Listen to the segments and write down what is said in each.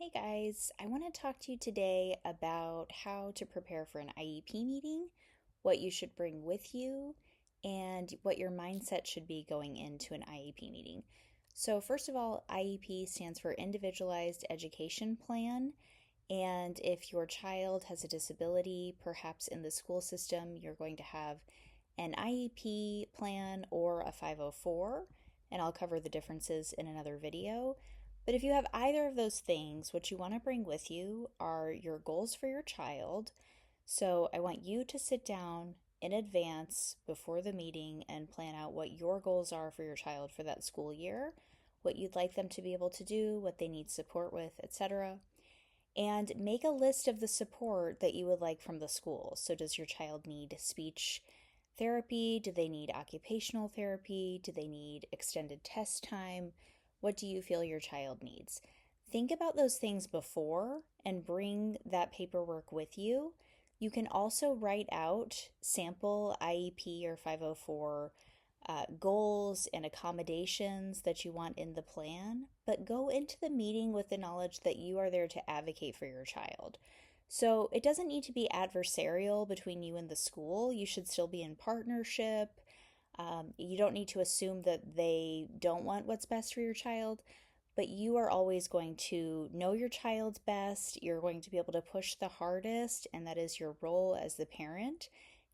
Hey guys, I want to talk to you today about how to prepare for an IEP meeting, what you should bring with you, and what your mindset should be going into an IEP meeting. So, first of all, IEP stands for Individualized Education Plan. And if your child has a disability, perhaps in the school system, you're going to have an IEP plan or a 504, and I'll cover the differences in another video. But if you have either of those things, what you want to bring with you are your goals for your child. So I want you to sit down in advance before the meeting and plan out what your goals are for your child for that school year, what you'd like them to be able to do, what they need support with, etc. And make a list of the support that you would like from the school. So, does your child need speech therapy? Do they need occupational therapy? Do they need extended test time? What do you feel your child needs? Think about those things before and bring that paperwork with you. You can also write out sample IEP or 504 goals and accommodations that you want in the plan, but go into the meeting with the knowledge that you are there to advocate for your child. So it doesn't need to be adversarial between you and the school. You should still be in partnership. You don't need to assume that they don't want what's best for your child, but you are always going to know your child's best. You're going to be able to push the hardest, and that is your role as the parent,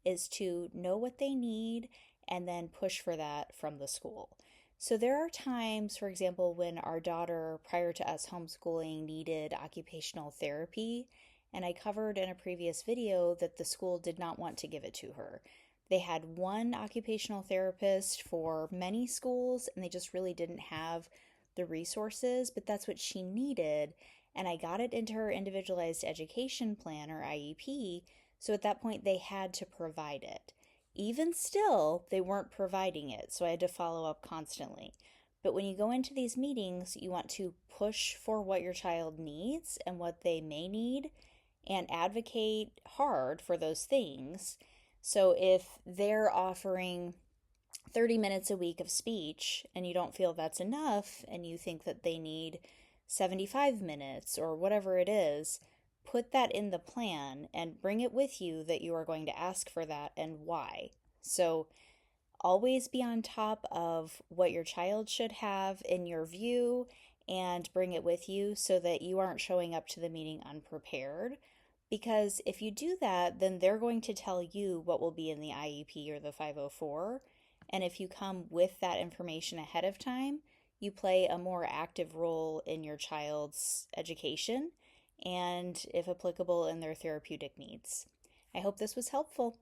is to know what they need and then push for that from the school. So there are times, for example, when our daughter, prior to us homeschooling, needed occupational therapy, and I covered in a previous video that the school did not want to give it to her. They had one occupational therapist for many schools, and they just really didn't have the resources, but that's what she needed. And I got it into her individualized education plan or IEP. So at that point, they had to provide it. Even still, they weren't providing it. So I had to follow up constantly. But when you go into these meetings, you want to push for what your child needs and what they may need and advocate hard for those things. So if they're offering 30 minutes a week of speech and you don't feel that's enough and you think that they need 75 minutes or whatever it is, put that in the plan and bring it with you that you are going to ask for that and why. So always be on top of what your child should have in your view and bring it with you so that you aren't showing up to the meeting unprepared. Because if you do that, then they're going to tell you what will be in the IEP or the 504. And if you come with that information ahead of time, you play a more active role in your child's education and, if applicable, in their therapeutic needs. I hope this was helpful.